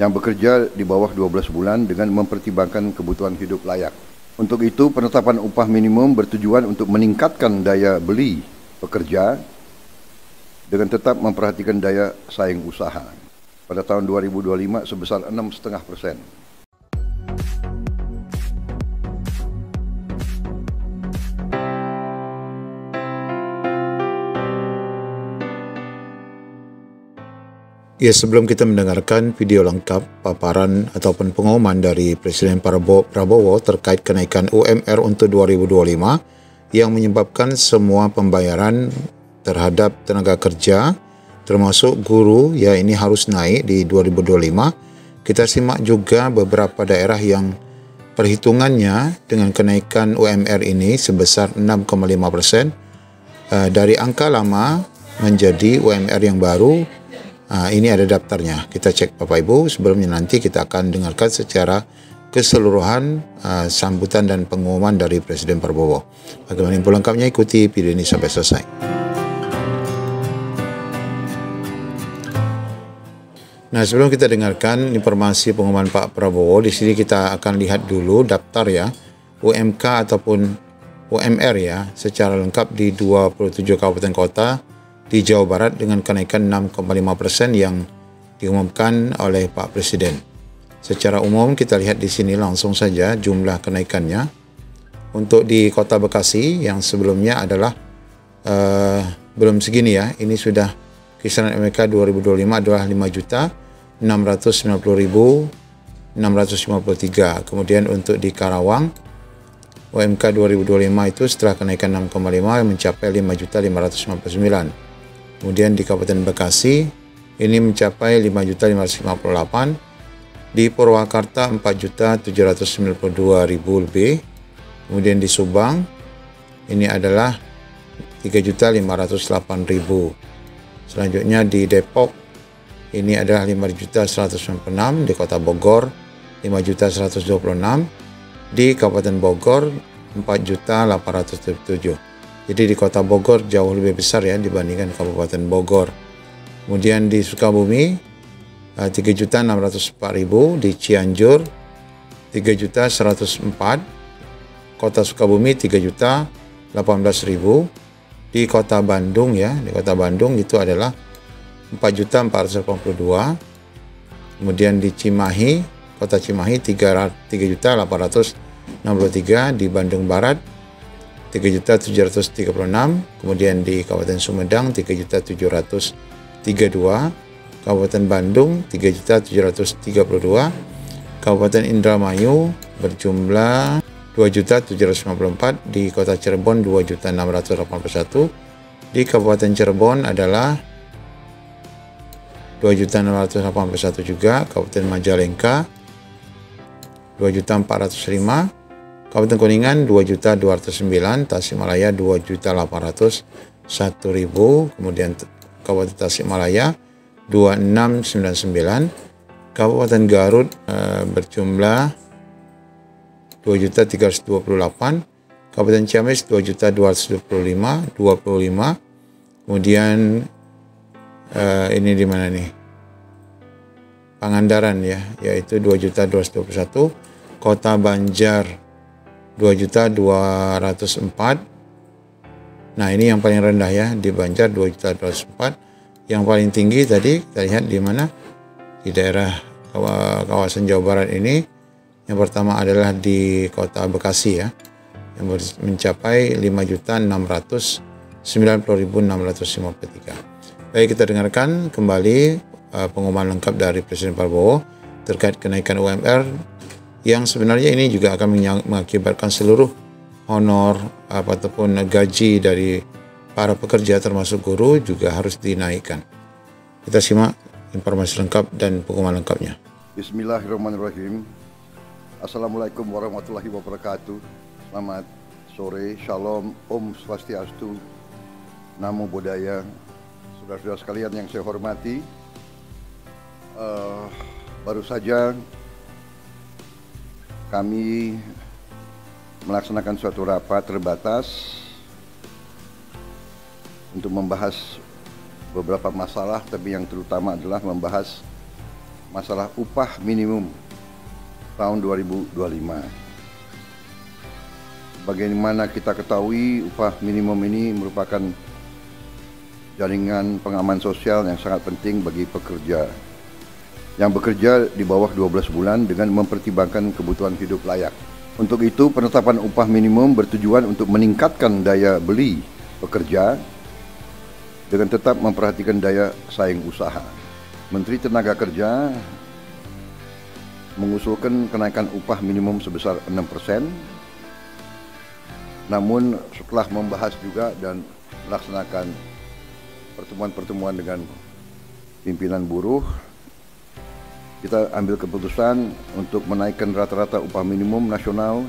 yang bekerja di bawah 12 bulan dengan mempertimbangkan kebutuhan hidup layak. Untuk itu, penetapan upah minimum bertujuan untuk meningkatkan daya beli pekerja dengan tetap memperhatikan daya saing usaha. Pada tahun 2025 sebesar 6,5%. Ya, sebelum kita mendengarkan video lengkap paparan ataupun pengumuman dari Presiden Prabowo terkait kenaikan UMR untuk 2025 yang menyebabkan semua pembayaran terhadap tenaga kerja termasuk guru ya ini harus naik di 2025, kita simak juga beberapa daerah yang perhitungannya dengan kenaikan UMR ini sebesar 6,5% dari angka lama menjadi UMR yang baru. Ini ada daftarnya. Kita cek Bapak Ibu. Sebelumnya nanti kita akan dengarkan secara keseluruhan sambutan dan pengumuman dari Presiden Prabowo. Bagaimana info lengkapnya, ikuti video ini sampai selesai. Nah, sebelum kita dengarkan informasi pengumuman Pak Prabowo, di sini kita akan lihat dulu daftar ya UMK ataupun UMR ya secara lengkap di 27 kabupaten kota di Jawa Barat dengan kenaikan 6,5% yang diumumkan oleh Pak Presiden. Secara umum kita lihat di sini langsung saja jumlah kenaikannya. Untuk di Kota Bekasi yang sebelumnya adalah belum segini ya. Ini sudah kisaran MK 2025 adalah 5.690.653. Kemudian untuk di Karawang UMK 2025 itu setelah kenaikan 6,5 mencapai 5.559. Kemudian di Kabupaten Bekasi ini mencapai 5.558, di Purwakarta 4.792.000 lebih. Kemudian di Subang ini adalah 3.508.000. Selanjutnya di Depok ini adalah 5.196, di Kota Bogor 5.126, di Kabupaten Bogor 4.807. Jadi di Kota Bogor jauh lebih besar ya dibandingkan Kabupaten Bogor. Kemudian di Sukabumi 3.604.000, di Cianjur 3.104, Kota Sukabumi 3.018.000, di Kota Bandung ya, di Kota Bandung itu adalah 4.482. Kemudian di Cimahi, Kota Cimahi 3.863, di Bandung Barat 3.736, kemudian di Kabupaten Sumedang 3.732, Kabupaten Bandung 3.732, Kabupaten Indramayu berjumlah 2.754, di Kota Cirebon 2.681, di Kabupaten Cirebon adalah 2.681 juga, Kabupaten Majalengka 2.405, Kabupaten Kuningan 2.209, Tasikmalaya 2.801.000, kemudian Kabupaten Tasikmalaya 2.699, Kabupaten Garut berjumlah 2.328, Kabupaten Ciamis 2.225, kemudian ini di mana nih? Pangandaran ya, yaitu 2.221, Kota Banjar 2.204. Nah, ini yang paling rendah ya, di Banjar 2.204. Yang paling tinggi tadi kita lihat di mana? Di daerah kawasan Jawa Barat ini. Yang pertama adalah di Kota Bekasi ya, yang mencapai 5.690.653. Baik, kita dengarkan kembali pengumuman lengkap dari Presiden Prabowo terkait kenaikan UMR yang sebenarnya ini juga akan mengakibatkan seluruh honor ataupun gaji dari para pekerja termasuk guru juga harus dinaikkan. Kita simak informasi lengkap dan pengumuman lengkapnya. Bismillahirrahmanirrahim. Assalamualaikum warahmatullahi wabarakatuh. Selamat sore, Shalom, Om Swastiastu, Namo Buddhaya. Saudara-saudara sekalian yang saya hormati, baru saja kami melaksanakan suatu rapat terbatas untuk membahas beberapa masalah, tapi yang terutama adalah membahas masalah upah minimum tahun 2025. Bagaimana kita ketahui, upah minimum ini merupakan jaringan pengaman sosial yang sangat penting bagi pekerja yang bekerja di bawah 12 bulan dengan mempertimbangkan kebutuhan hidup layak. Untuk itu, penetapan upah minimum bertujuan untuk meningkatkan daya beli pekerja dengan tetap memperhatikan daya saing usaha. Menteri Tenaga Kerja mengusulkan kenaikan upah minimum sebesar 6%. Namun setelah membahas juga dan melaksanakan pertemuan-pertemuan dengan pimpinan buruh, kita ambil keputusan untuk menaikkan rata-rata upah minimum nasional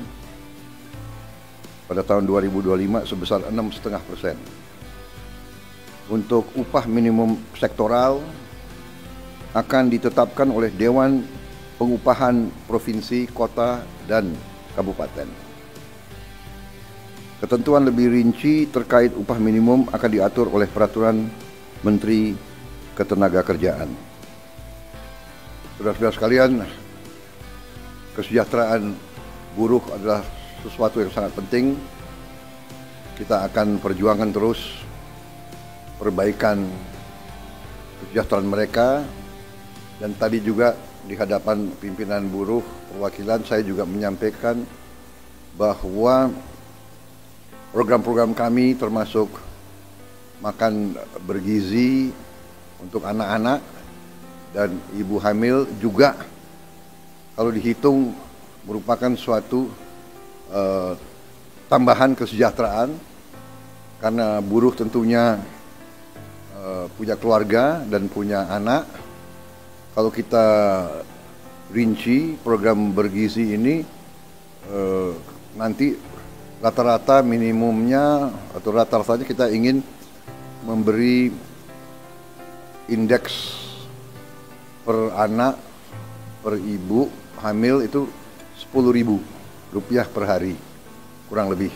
pada tahun 2025 sebesar 6,5%. Untuk upah minimum sektoral akan ditetapkan oleh Dewan Pengupahan Provinsi, Kota, dan Kabupaten. Ketentuan lebih rinci terkait upah minimum akan diatur oleh Peraturan Menteri Ketenagakerjaan. Saudara-saudara sekalian, kesejahteraan buruh adalah sesuatu yang sangat penting. Kita akan perjuangkan terus perbaikan kesejahteraan mereka. Dan tadi juga di hadapan pimpinan buruh perwakilan saya juga menyampaikan bahwa program-program kami termasuk makan bergizi untuk anak-anak dan ibu hamil juga kalau dihitung merupakan suatu tambahan kesejahteraan, karena buruh tentunya punya keluarga dan punya anak. Kalau kita rinci program bergizi ini, nanti rata-rata minimumnya atau rata-ratanya kita ingin memberi indeks per anak, per ibu hamil itu Rp10.000 per hari, kurang lebih.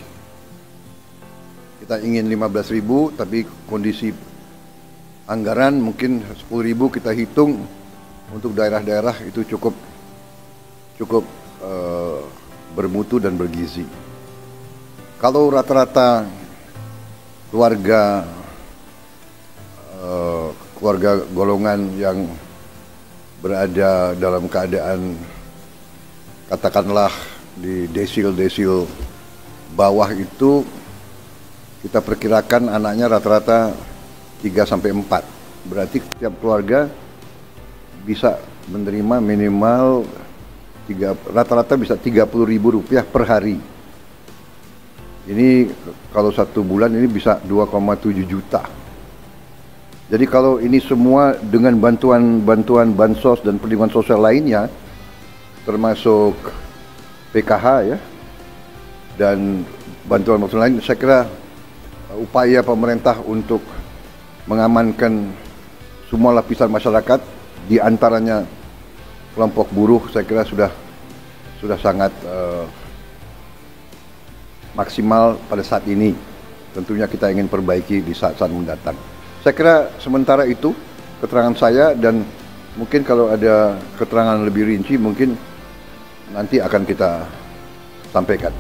Kita ingin 15.000, tapi kondisi anggaran mungkin 10.000 kita hitung untuk daerah-daerah itu cukup bermutu dan bergizi. Kalau rata-rata keluarga golongan yang berada dalam keadaan katakanlah di desil-desil bawah itu, kita perkirakan anaknya rata-rata 3-4. Berarti setiap keluarga bisa menerima minimal rata-rata bisa Rp30.000 per hari. Ini kalau 1 bulan ini bisa 2,7 juta. Jadi kalau ini semua dengan bantuan bansos dan perlindungan sosial lainnya, termasuk PKH ya, dan bantuan lain, saya kira upaya pemerintah untuk mengamankan semua lapisan masyarakat, di antaranya kelompok buruh, saya kira sudah sangat maksimal pada saat ini. Tentunya kita ingin perbaiki di saat-saat mendatang. Saya kira sementara itu keterangan saya, dan mungkin kalau ada keterangan lebih rinci mungkin nanti akan kita sampaikan.